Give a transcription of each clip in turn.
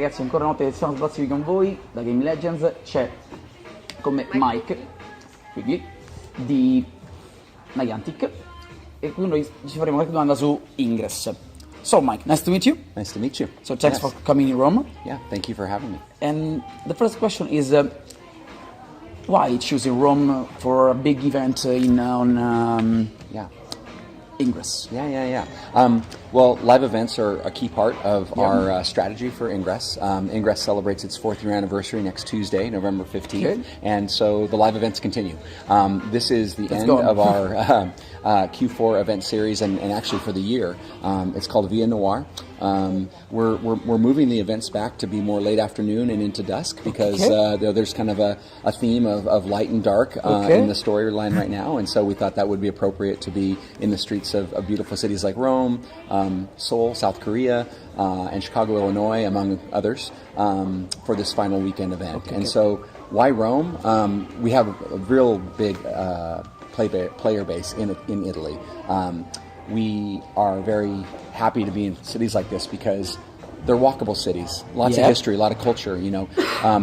ragazzi, ancora una volta siamo stati con voi da Game Legends, c'è come Mike Quigley di Niantic e quindi noi ci faremo qualche domanda su Ingress. So Mike, nice to meet you. Nice to meet you. So thanks for coming in Rome. Yeah, thank you for having me. And the first question is why choosing Rome for a big event on Ingress? Yeah. Well, live events are a key part of our strategy for Ingress. Ingress celebrates its 4th year anniversary next Tuesday, November 15th, and so the live events continue. This is the end of our Q4 event series, and actually for the year. It's called Via Noir. We're moving the events back to be more late afternoon and into dusk because there's kind of a theme of light and dark in the storyline right now, and so we thought that would be appropriate to be in the streets of beautiful cities like Rome, Seoul, South Korea, and Chicago, Illinois, among others, for this final weekend event. And so why Rome? We have a real big player base in Italy. We are very happy to be in cities like this because they're walkable cities, lots of history, a lot of culture. You know,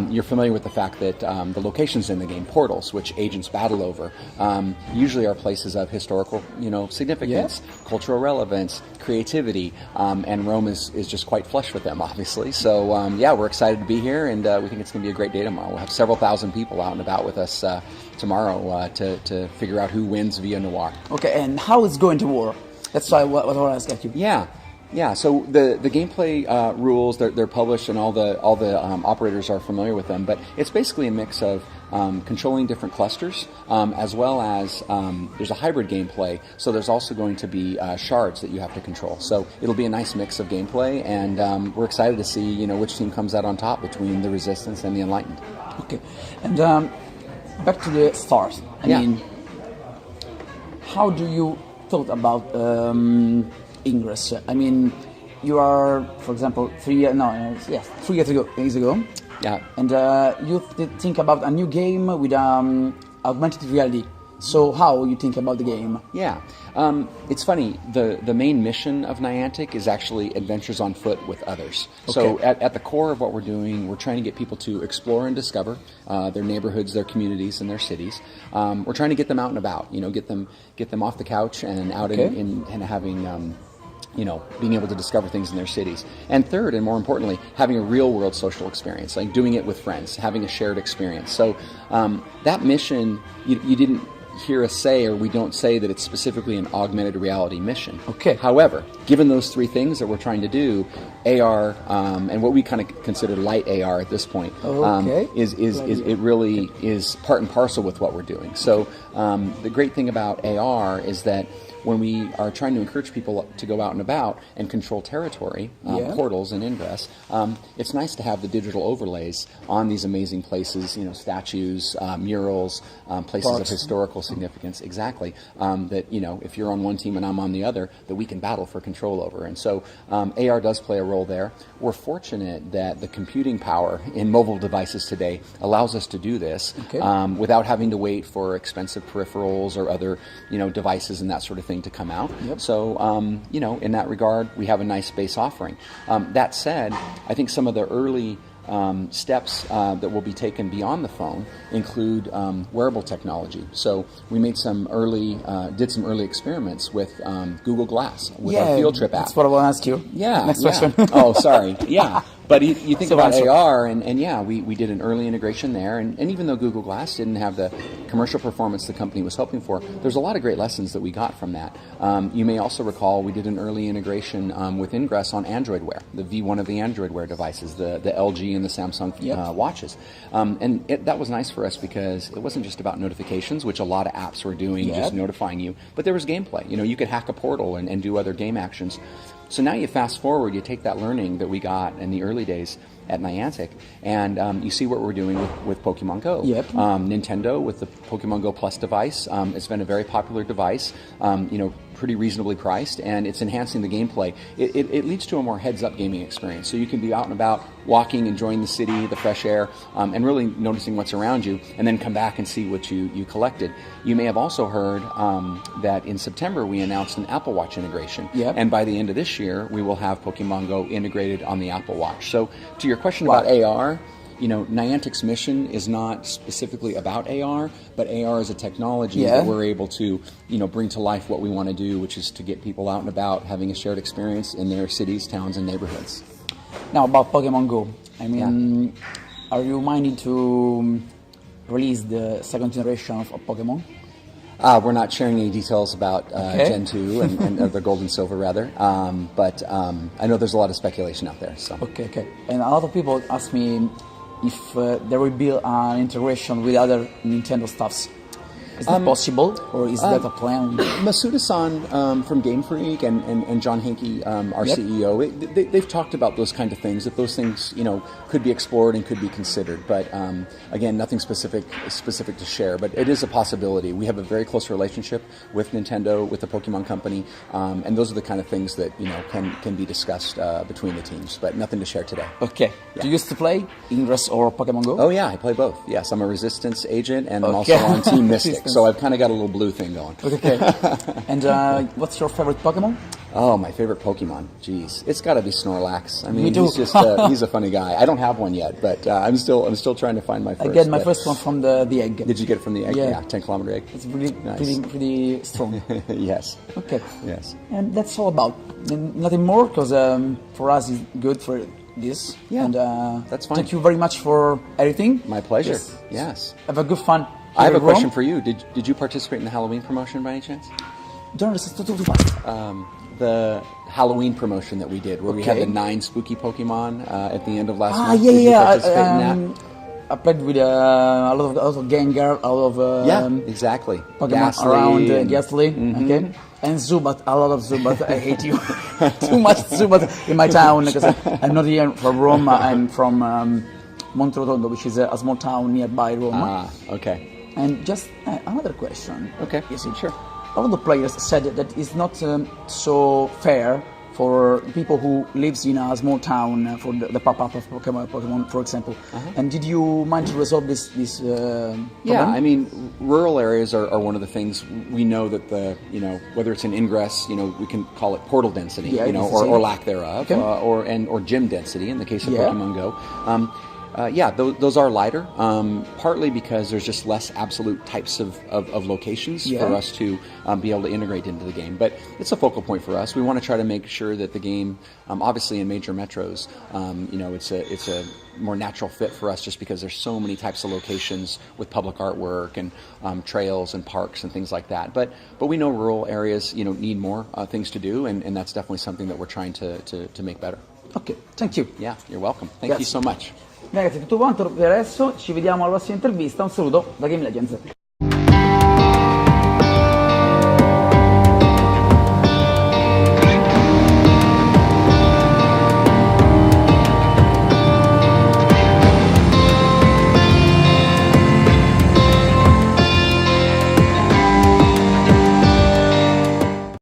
you're familiar with the fact that the locations in the game, portals, which agents battle over, usually are places of historical, significance, cultural relevance, creativity, and Rome is just quite flush with them, obviously. So we're excited to be here, and we think it's going to be a great day tomorrow. We'll have several thousand people out and about with us tomorrow to figure out who wins Via Noir. Okay, and how is going to war? That's what I want to ask you. Yeah. So the gameplay rules they're published, and all the operators are familiar with them. But it's basically a mix of controlling different clusters, as well as there's a hybrid gameplay. So there's also going to be shards that you have to control. So it'll be a nice mix of gameplay, and we're excited to see which team comes out on top between the Resistance and the Enlightened. Okay, and back to the stars. I mean, how do you thought about Ingress? I mean, you are, for example, 3 years ago. Yeah. And you think about a new game with augmented reality. So how you think about the game? Yeah. It's funny, the main mission of Niantic is actually adventures on foot with others. Okay. So at the core of what we're doing, we're trying to get people to explore and discover their neighborhoods, their communities, and their cities. We're trying to get them out and about, get them off the couch and out in having being able to discover things in their cities. And third, and more importantly, having a real world social experience, like doing it with friends, having a shared experience. So that mission, you didn't hear us say, or we don't say that it's specifically an augmented reality mission. Okay. However, given those 3 things that we're trying to do, AR and what we kind of consider light AR at this point, is it really is part and parcel with what we're doing. So the great thing about AR is that when we are trying to encourage people to go out and about and control territory, portals and ingress, it's nice to have the digital overlays on these amazing places, statues, murals, places of historical significance, exactly, that, if you're on one team and I'm on the other, that we can battle for control over. And so AR does play a role there. We're fortunate that the computing power in mobile devices today allows us to do this without having to wait for expensive peripherals or other, devices and that sort of thing to come out. So, in that regard, we have a nice base offering. That said, I think some of the early steps that will be taken beyond the phone include wearable technology. So we made did some early experiments with Google Glass with our Field Trip app. That's what I want to ask you. Next question. Oh, sorry. Yeah. But you think about AR, and we did an early integration there, and even though Google Glass didn't have the commercial performance the company was hoping for, there's a lot of great lessons that we got from that. You may also recall we did an early integration with Ingress on Android Wear, the V1 of the Android Wear devices, the LG and the Samsung watches. And that was nice for us because it wasn't just about notifications, which a lot of apps were doing, just notifying you, but there was gameplay. You could hack a portal and do other game actions. So now you fast forward, you take that learning that we got in the early days at Niantic, and you see what we're doing with Pokemon Go. Nintendo with the Pokemon Go Plus device. It's been a very popular device. pretty reasonably priced, and it's enhancing the gameplay. It leads to a more heads-up gaming experience. So you can be out and about, walking, enjoying the city, the fresh air, and really noticing what's around you, and then come back and see what you collected. You may have also heard that in September we announced an Apple Watch integration, and by the end of this year we will have Pokemon Go integrated on the Apple Watch. So to your question about AR, Niantic's mission is not specifically about AR, but AR is a technology that we're able to, bring to life what we want to do, which is to get people out and about, having a shared experience in their cities, towns, and neighborhoods. Now about Pokemon Go, I mean, are you minded to release the second generation of Pokemon? We're not sharing any details about Gen 2 and the Gold and Silver, rather. But I know there's a lot of speculation out there. So. Okay. And a lot of people ask me if there will be an integration with other Nintendo stuffs. Is that possible, or is that a plan? Masuda-san from Game Freak and John Hankey, our CEO, they've talked about those kind of things, that those things, could be explored and could be considered. But again, nothing specific to share. But it is a possibility. We have a very close relationship with Nintendo, with the Pokemon Company, and those are the kind of things that can be discussed between the teams. But nothing to share today. Okay. Do you used to play Ingress or Pokemon Go? Oh yeah, I play both. Yes, I'm a Resistance agent, and I'm also on Team Mystic. So I've kind of got a little blue thing going. Okay. And what's your favorite Pokemon? Oh, my favorite Pokemon. Jeez, it's got to be Snorlax. I mean, Me too. he's just he's a funny guy. I don't have one yet, but I'm still trying to find my first. I get my first one from the egg. Did you get it from the egg? Yeah, 10-kilometer egg. It's pretty nice. pretty strong. Yes. Okay. Yes. And that's all about. Nothing more, because for us it's good for this. Yeah. And that's fine. Thank you very much for everything. My pleasure. Yes. Have a good fun. I have a question for you. Did you participate in the Halloween promotion by any chance? Don't listen too fast. The Halloween promotion that we did, where we had the 9 spooky Pokemon at the end of last month. Yeah. Did you participate in that? I played with a lot of Gengar, a lot of exactly. Pokemon Ghastly around Ghastly, okay, and Zubat, a lot of Zubat. I hate you. Too much Zubat in my town, because I'm not here from Rome. I'm from Monterotondo, which is a small town nearby Rome. Okay. And just another question. Okay. Yes, sure. All of the players said that it's not so fair for people who lives in a small town for the pop-up of Pokemon, for example. And did you mind to resolve this problem? Yeah, I mean, rural areas are one of the things we know that whether it's an ingress, we can call it portal density, or lack thereof, or gym density in the case of Pokemon Go. Those are lighter, partly because there's just less absolute types of locations for us to be able to integrate into the game. But it's a focal point for us. We want to try to make sure that the game, obviously in major metros, it's a more natural fit for us, just because there's so many types of locations with public artwork and trails and parks and things like that. But we know rural areas, need more things to do, and that's definitely something that we're trying to make better. Okay, thank you. Yeah, you're welcome. Thank you so much. Ragazzi, tutto quanto per adesso, ci vediamo alla prossima intervista. Un saluto da Game Legends.